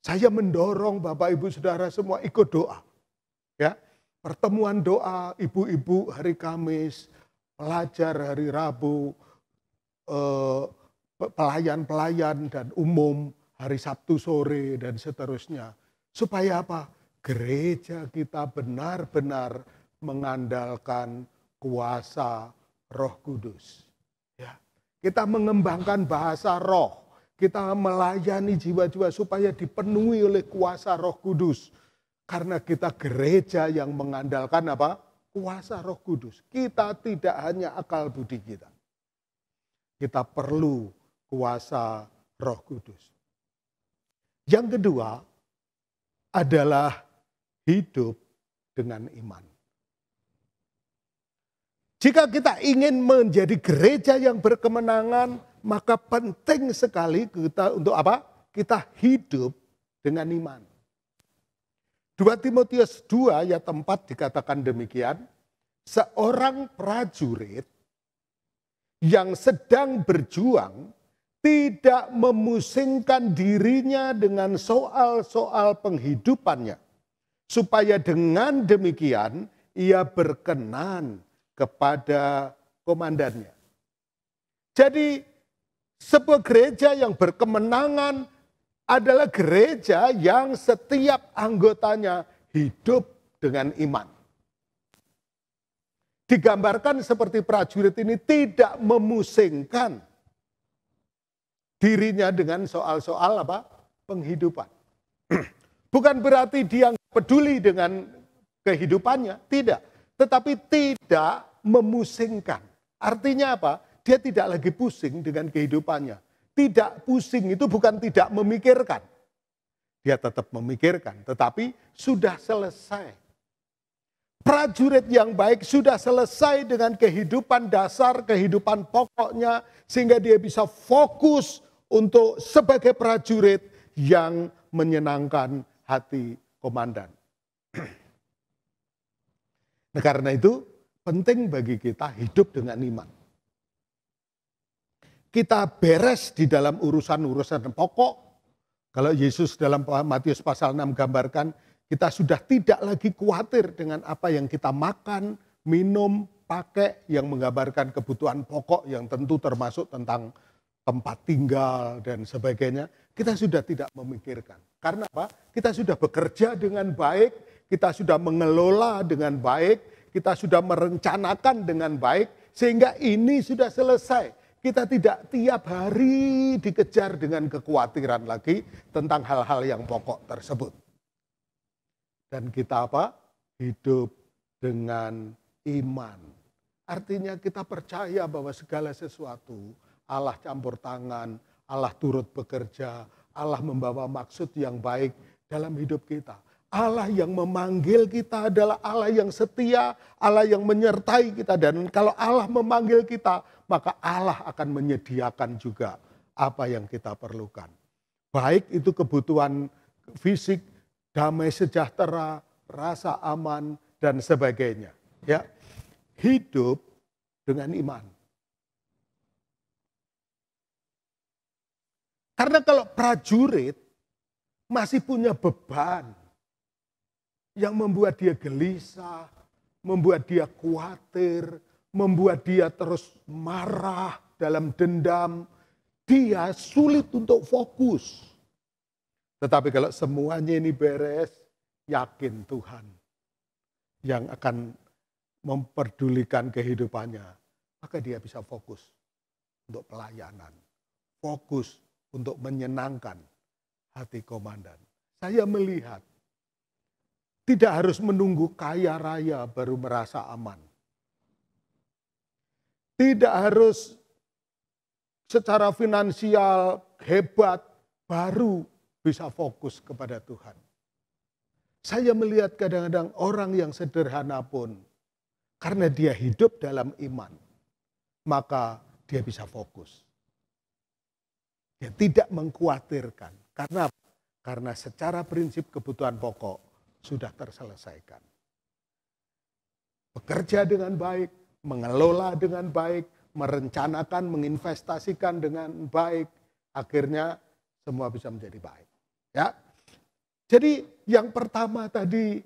Saya mendorong Bapak Ibu Saudara semua ikut doa. Ya, pertemuan doa ibu-ibu hari Kamis, pelajar hari Rabu, pelayan-pelayan dan umum hari Sabtu sore dan seterusnya. Supaya apa? Gereja kita benar-benar mengandalkan kuasa Roh Kudus. Ya, kita mengembangkan bahasa roh. Kita melayani jiwa-jiwa supaya dipenuhi oleh kuasa Roh Kudus. Karena kita gereja yang mengandalkan kuasa Roh Kudus. Kita tidak hanya akal budi kita. Kita perlu kuasa Roh Kudus. Yang kedua adalah hidup dengan iman. Jika kita ingin menjadi gereja yang berkemenangan, maka penting sekali kita untuk kita hidup dengan iman. 2 Timotius 2 ayat 4 dikatakan demikian, seorang prajurit yang sedang berjuang tidak memusingkan dirinya dengan soal-soal penghidupannya, supaya dengan demikian ia berkenan kepada komandannya. Jadi sebuah gereja yang berkemenangan adalah gereja yang setiap anggotanya hidup dengan iman. Digambarkan seperti prajurit ini tidak memusingkan dirinya dengan soal-soal penghidupan. Bukan berarti dia nggak peduli dengan kehidupannya, tidak. Tetapi tidak memusingkan. Artinya apa? Dia tidak lagi pusing dengan kehidupannya. Tidak pusing itu bukan tidak memikirkan. Dia tetap memikirkan, tetapi sudah selesai. Prajurit yang baik sudah selesai dengan kehidupan dasar, kehidupan pokoknya, sehingga dia bisa fokus untuk sebagai prajurit yang menyenangkan hati komandan. Nah, karena itu penting bagi kita hidup dengan iman. Kita beres di dalam urusan-urusan pokok. Kalau Yesus dalam Matius pasal 6 gambarkan, kita sudah tidak lagi khawatir dengan apa yang kita makan, minum, pakai, yang menggambarkan kebutuhan pokok yang tentu termasuk tentang tempat tinggal dan sebagainya. Kita sudah tidak memikirkan. Karena apa? Kita sudah bekerja dengan baik, kita sudah mengelola dengan baik, kita sudah merencanakan dengan baik, sehingga ini sudah selesai. Kita tidak tiap hari dikejar dengan kekhawatiran lagi tentang hal-hal yang pokok tersebut. Dan kita apa? Hidup dengan iman. Artinya kita percaya bahwa segala sesuatu Allah campur tangan, Allah turut bekerja, Allah membawa maksud yang baik dalam hidup kita. Allah yang memanggil kita adalah Allah yang setia, Allah yang menyertai kita. Dan kalau Allah memanggil kita, maka Allah akan menyediakan juga apa yang kita perlukan. Baik itu kebutuhan fisik, damai sejahtera, rasa aman, dan sebagainya. Ya, hidup dengan iman. Karena kalau prajurit masih punya beban yang membuat dia gelisah, membuat dia khawatir, membuat dia terus marah dalam dendam, dia sulit untuk fokus. Tetapi kalau semuanya ini beres, yakin Tuhan yang akan memperdulikan kehidupannya, maka dia bisa fokus untuk pelayanan, fokus untuk menyenangkan hati komandan. Saya melihat tidak harus menunggu kaya raya baru merasa aman. Tidak harus secara finansial hebat baru bisa fokus kepada Tuhan. Saya melihat kadang-kadang orang yang sederhana pun, karena dia hidup dalam iman, maka dia bisa fokus. Dia tidak mengkhawatirkan. Karena secara prinsip kebutuhan pokok sudah terselesaikan. Bekerja dengan baik, mengelola dengan baik, merencanakan, menginvestasikan dengan baik, akhirnya semua bisa menjadi baik. Ya. Jadi yang pertama tadi,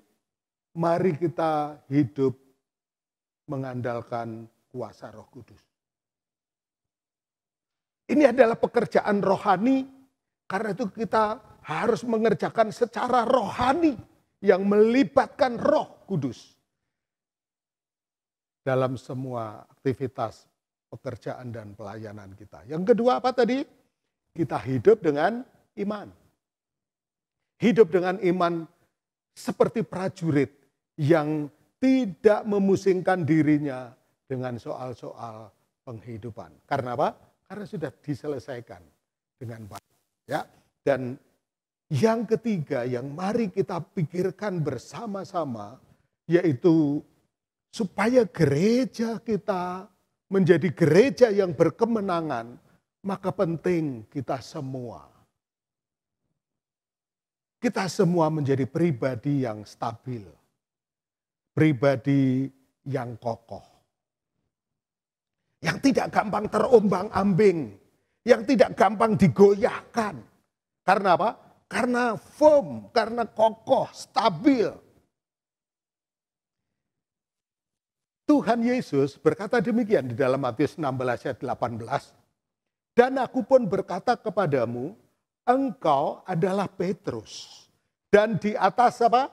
mari kita hidup mengandalkan kuasa Roh Kudus. Ini adalah pekerjaan rohani, karena itu kita harus mengerjakan secara rohani yang melibatkan Roh Kudus dalam semua aktivitas pekerjaan dan pelayanan kita. Yang kedua apa tadi? Kita hidup dengan iman. Hidup dengan iman seperti prajurit yang tidak memusingkan dirinya dengan soal-soal penghidupan. Karena apa? Karena sudah diselesaikan dengan baik. Ya. Dan yang ketiga yang mari kita pikirkan bersama-sama, yaitu supaya gereja kita menjadi gereja yang berkemenangan, maka penting kita semua menjadi pribadi yang stabil, pribadi yang kokoh, yang tidak gampang terombang-ambing, yang tidak gampang digoyahkan. Karena apa? Karena firm, karena kokoh, stabil. Tuhan Yesus berkata demikian di dalam Matius 16 ayat 18. Dan aku pun berkata kepadamu, engkau adalah Petrus. Dan di atas apa?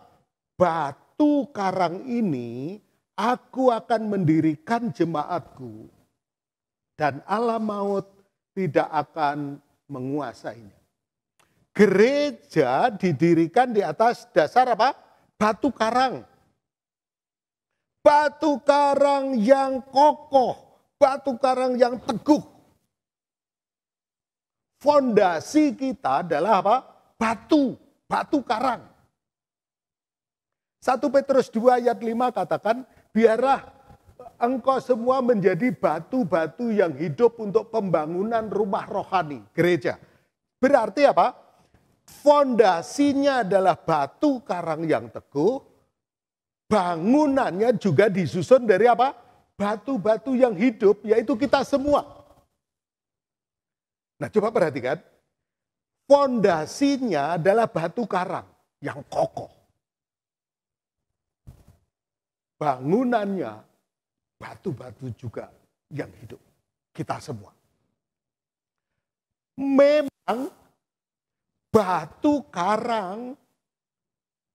Batu karang ini aku akan mendirikan jemaatku. Dan alam maut tidak akan menguasainya. Gereja didirikan di atas dasar apa? Batu karang. Batu karang yang kokoh, batu karang yang teguh. Fondasi kita adalah apa? Batu karang. 1 Petrus 2 ayat 5 katakan, biarlah engkau semua menjadi batu-batu yang hidup untuk pembangunan rumah rohani, gereja. Berarti apa? Fondasinya adalah batu karang yang teguh, bangunannya juga disusun dari apa? Batu-batu yang hidup, yaitu kita semua. Nah, coba perhatikan. Fondasinya adalah batu karang yang kokoh. Bangunannya batu-batu juga yang hidup. Kita semua. Memang batu karang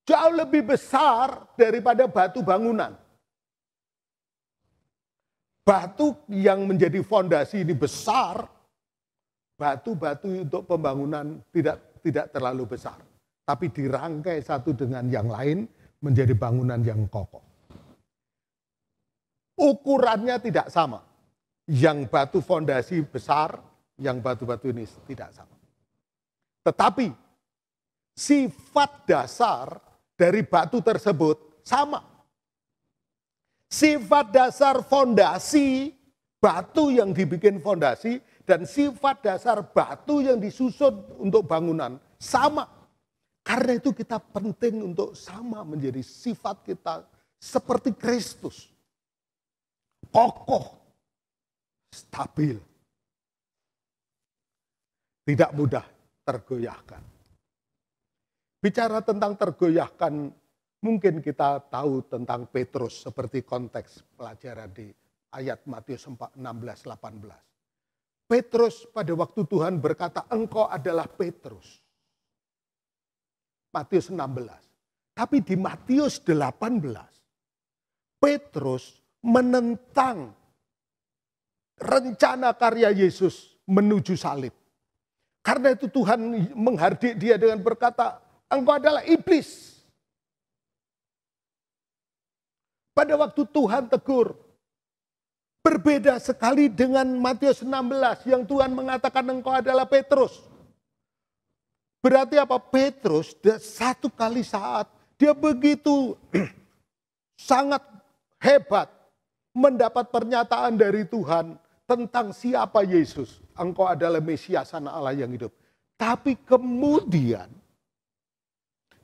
jauh lebih besar daripada batu bangunan. batu yang menjadi fondasi ini besar, batu-batu untuk pembangunan tidak terlalu besar. Tapi dirangkai satu dengan yang lain menjadi bangunan yang kokoh. Ukurannya tidak sama. Yang batu fondasi besar, yang batu-batu ini tidak sama. Tetapi sifat dasar dari batu tersebut sama. Sifat dasar fondasi batu yang dibikin fondasi dan sifat dasar batu yang disusun untuk bangunan sama. Karena itu kita penting untuk sama menjadi sifat kita seperti Kristus. Kokoh, stabil. Tidak mudah tergoyahkan. Bicara tentang tergoyahkan, mungkin kita tahu tentang Petrus seperti konteks pelajaran di ayat Matius 16-18. Petrus pada waktu Tuhan berkata, engkau adalah Petrus. Matius 16. Tapi di Matius 18, Petrus menentang rencana karya Yesus menuju salib. Karena itu Tuhan menghardik dia dengan berkata, engkau adalah iblis. Pada waktu Tuhan tegur, berbeda sekali dengan Matius 16 yang Tuhan mengatakan engkau adalah Petrus. Berarti apa? Petrus satu kali saat dia begitu sangat hebat mendapat pernyataan dari Tuhan tentang siapa Yesus. Engkau adalah Mesias Anak Allah yang hidup. Tapi kemudian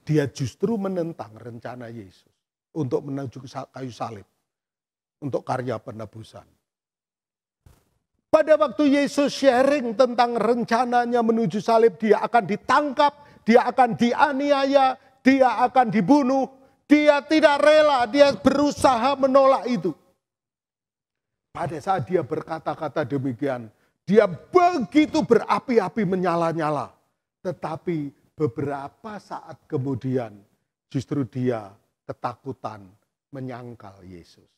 dia justru menentang rencana Yesus untuk menuju kayu salib, untuk karya penebusan. Pada waktu Yesus sharing tentang rencananya menuju salib, dia akan ditangkap, dia akan dianiaya, dia akan dibunuh, dia tidak rela, dia berusaha menolak itu. Pada saat dia berkata-kata demikian, dia begitu berapi-api menyala-nyala. Tetapi beberapa saat kemudian justru dia ketakutan menyangkal Yesus.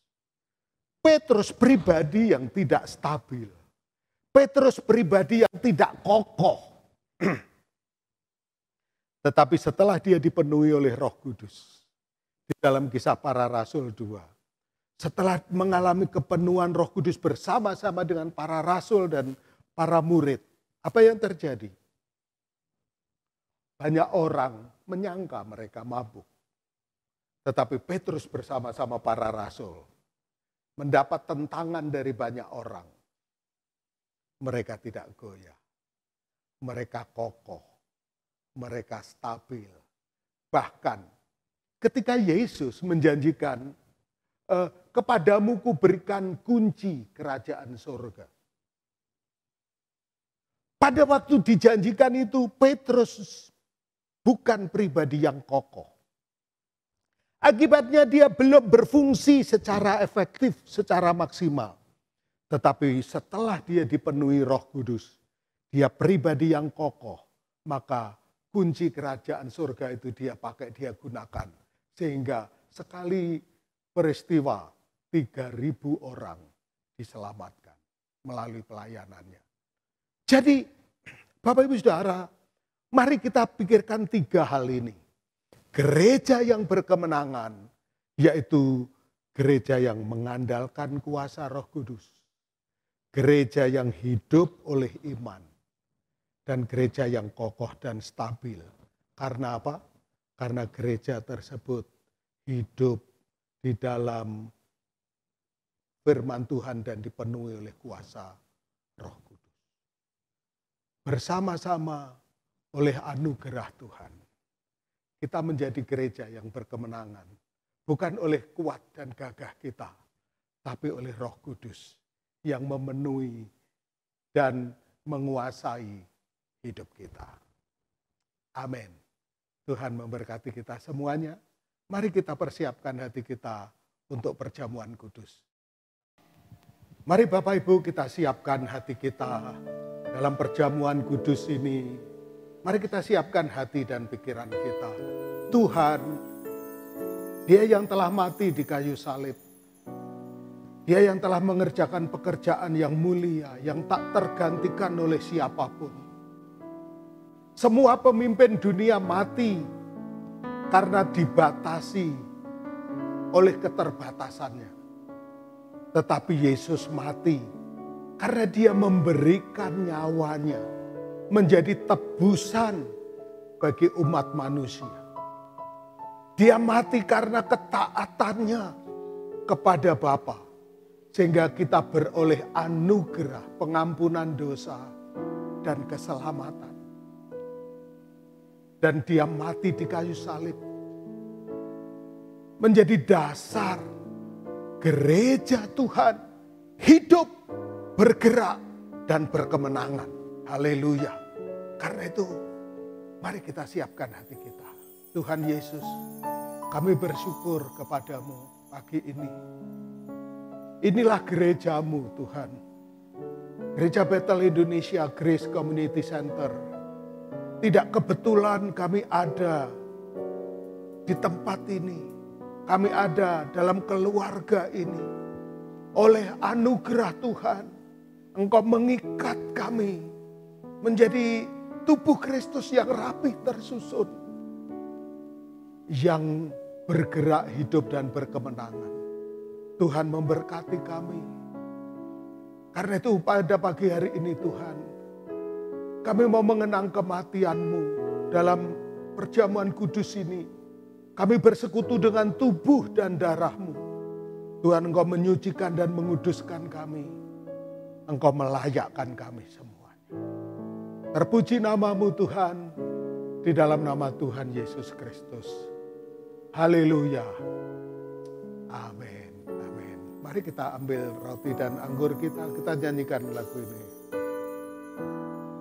Petrus pribadi yang tidak stabil. Petrus pribadi yang tidak kokoh. Tetapi setelah dia dipenuhi oleh Roh Kudus. Di dalam Kisah Para Rasul 2. Setelah mengalami kepenuhan Roh Kudus bersama-sama dengan para rasul dan para murid. Apa yang terjadi? Banyak orang menyangka mereka mabuk. Tetapi Petrus bersama-sama para rasul mendapat tentangan dari banyak orang. Mereka tidak goyah. Mereka kokoh. Mereka stabil. Bahkan ketika Yesus menjanjikan, kepadamu kuberikan kunci kerajaan surga. Pada waktu dijanjikan itu, Petrus bukan pribadi yang kokoh. Akibatnya dia belum berfungsi secara efektif, secara maksimal. Tetapi setelah dia dipenuhi Roh Kudus, dia pribadi yang kokoh, maka kunci kerajaan surga itu dia pakai, dia gunakan. Sehingga sekali peristiwa 3.000 orang diselamatkan melalui pelayanannya. Jadi Bapak Ibu Saudara, mari kita pikirkan 3 hal ini. Gereja yang berkemenangan, yaitu gereja yang mengandalkan kuasa Roh Kudus. Gereja yang hidup oleh iman. Dan gereja yang kokoh dan stabil. Karena apa? Karena gereja tersebut hidup di dalam firman Tuhan dan dipenuhi oleh kuasa Roh Kudus. Bersama-sama oleh anugerah Tuhan. Kita menjadi gereja yang berkemenangan. Bukan oleh kuat dan gagah kita. Tapi oleh Roh Kudus yang memenuhi dan menguasai hidup kita. Amin. Tuhan memberkati kita semuanya. Mari kita persiapkan hati kita untuk perjamuan kudus. Mari Bapak Ibu kita siapkan hati kita dalam perjamuan kudus ini. Mari kita siapkan hati dan pikiran kita. Tuhan, Dia yang telah mati di kayu salib. Dia yang telah mengerjakan pekerjaan yang mulia, yang tak tergantikan oleh siapapun. Semua pemimpin dunia mati karena dibatasi oleh keterbatasannya. Tetapi Yesus mati karena dia memberikan nyawanya menjadi tebusan bagi umat manusia. Dia mati karena ketaatannya kepada Bapa, sehingga kita beroleh anugerah pengampunan dosa dan keselamatan. Dan dia mati di kayu salib menjadi dasar gereja Tuhan hidup, bergerak, dan berkemenangan. Haleluya. Karena itu mari kita siapkan hati kita. Tuhan Yesus, kami bersyukur kepadamu pagi ini. Inilah gerejamu Tuhan. Gereja Bethel Indonesia Grace Community Center. Tidak kebetulan kami ada di tempat ini. Kami ada dalam keluarga ini. Oleh anugerah Tuhan, Engkau mengikat kami menjadi tubuh Kristus yang rapih tersusun. Yang bergerak hidup dan berkemenangan. Tuhan memberkati kami. Karena itu pada pagi hari ini Tuhan, kami mau mengenang kematian-Mu dalam perjamuan kudus ini. Kami bersekutu dengan tubuh dan darah-Mu. Tuhan, Engkau menyucikan dan menguduskan kami. Engkau melayakkan kami semuanya. Terpuji nama-Mu Tuhan, di dalam nama Tuhan Yesus Kristus. Haleluya. Amin. Amin. Mari kita ambil roti dan anggur kita nyanyikan lagu ini.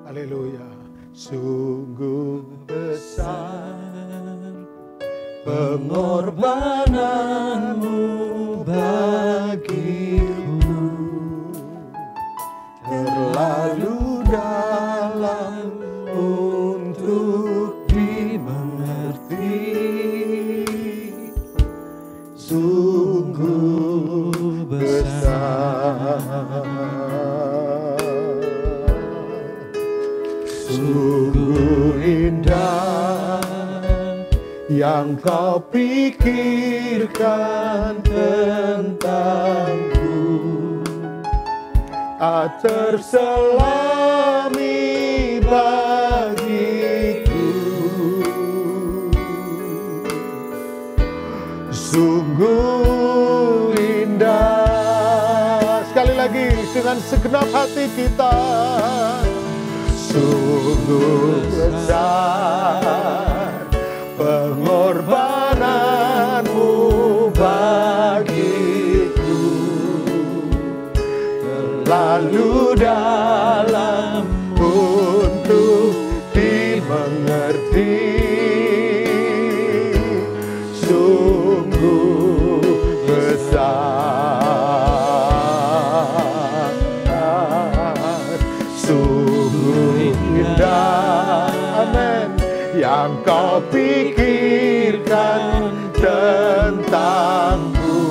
Haleluya. Sungguh besar pengorbananmu bagiku, terlalu dalam untuk dimengerti. Sungguh besar, sungguh indah yang kau pikirkan tentangku, tak terselami bagiku. Sungguh indah. Sekali lagi dengan segenap hati kita. Sungguh besar pengorbananmu bagiku, terlalu dalam untuk dimengerti. Sungguh besar, sungguh indah, amin, yang kau pikirkan tentangku,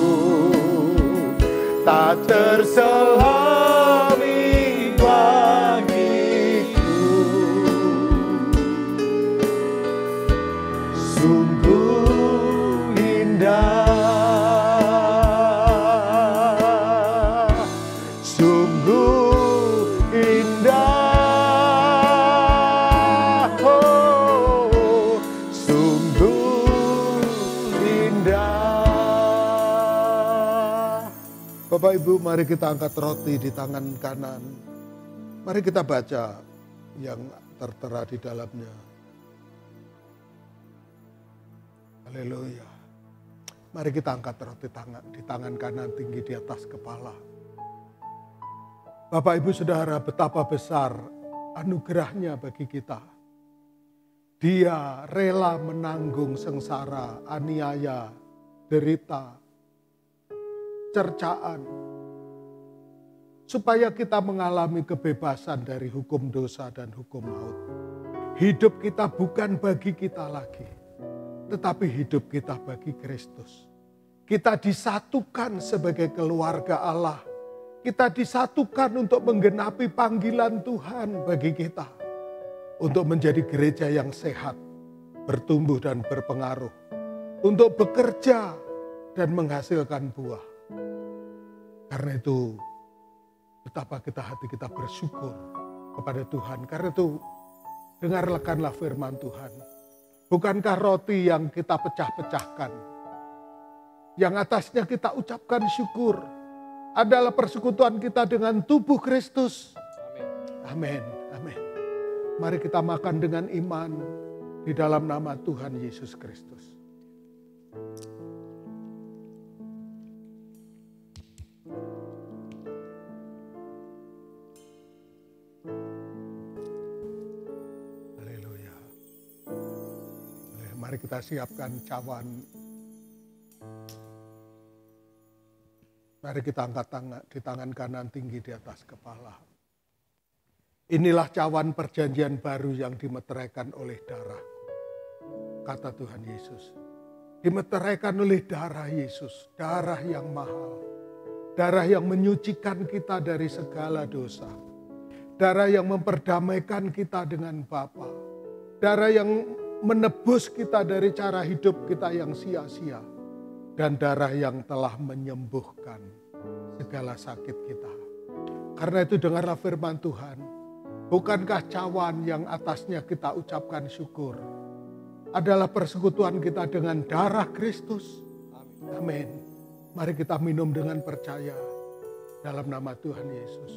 tak terselami bagiku. Sungguh indah, sungguh indah, oh, sungguh indah. Bapak Ibu, mari kita angkat roti di tangan kanan. Mari kita baca yang tertera di dalamnya. Haleluya. Mari kita angkat roti di tangan kanan tinggi di atas kepala. Bapak Ibu Saudara, betapa besar anugerahnya bagi kita. Dia rela menanggung sengsara, aniaya, derita, cercaan, supaya kita mengalami kebebasan dari hukum dosa dan hukum maut. Hidup kita bukan bagi kita lagi, tetapi hidup kita bagi Kristus. Kita disatukan sebagai keluarga Allah. Kita disatukan untuk menggenapi panggilan Tuhan bagi kita. Untuk menjadi gereja yang sehat, bertumbuh dan berpengaruh. Untuk bekerja dan menghasilkan buah. Karena itu, betapa hati kita bersyukur kepada Tuhan. Karena itu, dengarkanlah firman Tuhan. Bukankah roti yang kita pecah-pecahkan, yang atasnya kita ucapkan syukur, adalah persekutuan kita dengan tubuh Kristus. Amin. Amin. Mari kita makan dengan iman di dalam nama Tuhan Yesus Kristus. Haleluya. Mari kita siapkan cawan. Mari kita angkat di tangan kanan tinggi di atas kepala. Inilah cawan perjanjian baru yang dimeteraikan oleh darah. Kata Tuhan Yesus. Dimeteraikan oleh darah Yesus. Darah yang mahal. Darah yang menyucikan kita dari segala dosa. Darah yang memperdamaikan kita dengan Bapa. Darah yang menebus kita dari cara hidup kita yang sia-sia. Dan darah yang telah menyembuhkan segala sakit kita. Karena itu dengarlah firman Tuhan. Bukankah cawan yang atasnya kita ucapkan syukur adalah persekutuan kita dengan darah Kristus? Amin. Mari kita minum dengan percaya dalam nama Tuhan Yesus.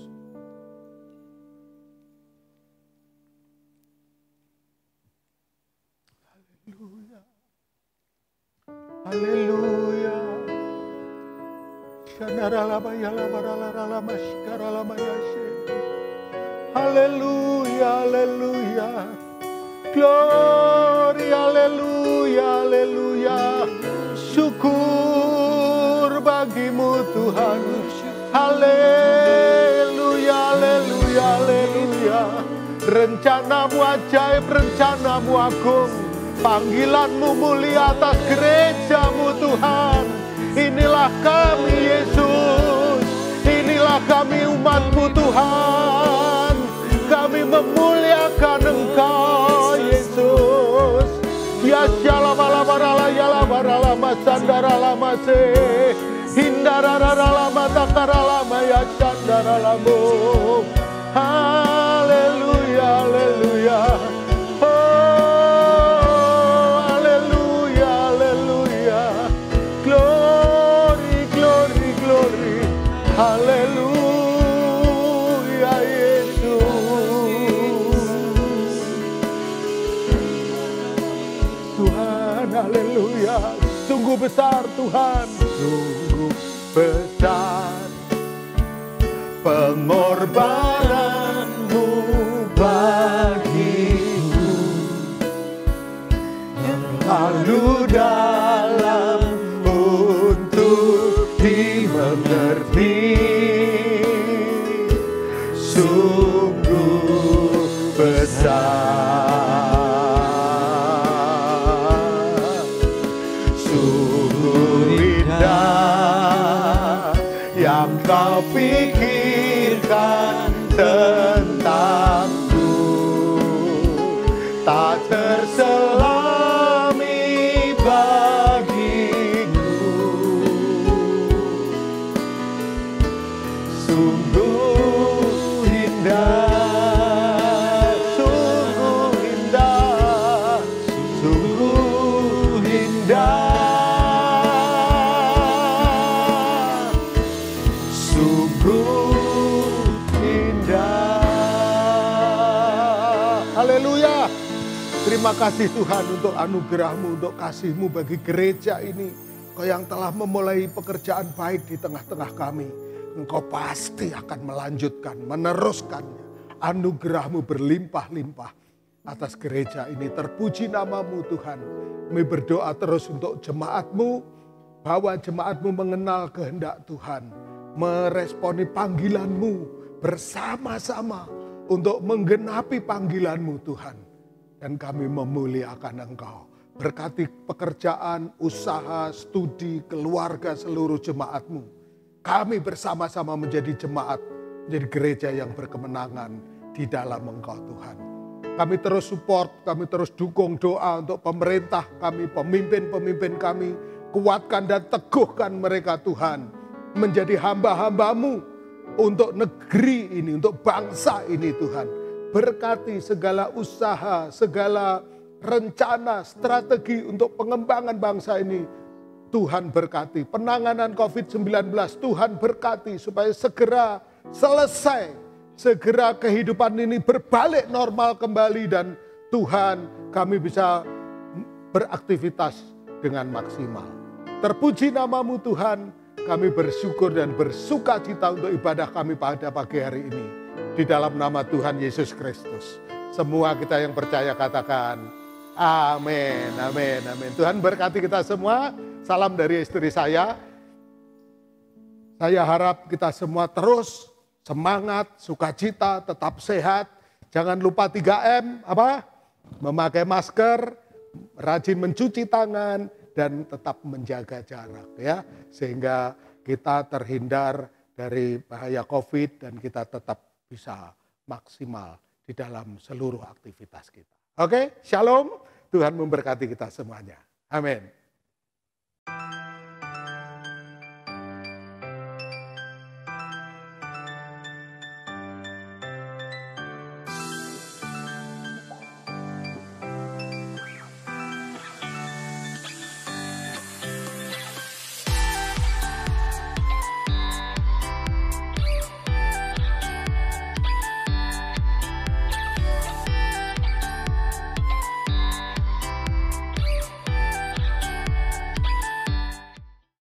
Haleluya. Haleluya. Haleluya, haleluya. Glory, haleluya, haleluya. Syukur bagimu Tuhan. Haleluya, haleluya, haleluya. Rencanamu ajaib, rencanamu agung. Panggilanmu mulia atas gerejamu Tuhan. Inilah kami Yesus. Inilah kami umatmu Tuhan. Kami memuliakan Engkau Yesus. Ya shalabalabarala yalabaralama sandaralama se. Hindararalama takaralama ya sandaralamu. Haleluya, haleluya. Haleluya Yesus. Tuhan, haleluya. Sungguh besar Tuhan. Sungguh besar pengorbananmu bagiku. Lalu dalam untuk dimengerti. Sungguh besar, sungguh indah yang kau pikirkan tentangku, tak terselami bagiku. Sungguh terima kasih Tuhan untuk anugerah-Mu, untuk kasih-Mu bagi gereja ini. Kau yang telah memulai pekerjaan baik di tengah-tengah kami. Engkau pasti akan melanjutkan, meneruskannya. Anugerah-Mu berlimpah-limpah atas gereja ini. Terpuji nama-Mu Tuhan. Kami berdoa terus untuk jemaat-Mu. Bahwa jemaat-Mu mengenal kehendak Tuhan. Meresponi panggilan-Mu bersama-sama untuk menggenapi panggilan-Mu Tuhan. Dan kami memuliakan Engkau. Berkati pekerjaan, usaha, studi, keluarga seluruh jemaat-Mu. Kami bersama-sama menjadi jemaat, menjadi gereja yang berkemenangan di dalam Engkau Tuhan. Kami terus support, kami terus dukung doa untuk pemerintah kami, pemimpin-pemimpin kami. Kuatkan dan teguhkan mereka Tuhan. Menjadi hamba-hamba-Mu untuk negeri ini, untuk bangsa ini Tuhan. Berkati segala usaha, segala rencana, strategi untuk pengembangan bangsa ini. Tuhan berkati. Penanganan COVID-19 Tuhan berkati supaya segera selesai. Segera kehidupan ini berbalik normal kembali dan Tuhan kami bisa beraktivitas dengan maksimal. Terpuji nama-Mu Tuhan, kami bersyukur dan bersuka cita untuk ibadah kami pada pagi hari ini. Di dalam nama Tuhan Yesus Kristus. Semua kita yang percaya katakan, amin, amin, amin. Tuhan berkati kita semua. Salam dari istri saya. Saya harap kita semua terus semangat, sukacita, tetap sehat. Jangan lupa 3M, memakai masker, rajin mencuci tangan, dan tetap menjaga jarak ya. Sehingga kita terhindar dari bahaya COVID dan kita tetap bisa maksimal di dalam seluruh aktivitas kita. Oke, shalom. Tuhan memberkati kita semuanya. Amin.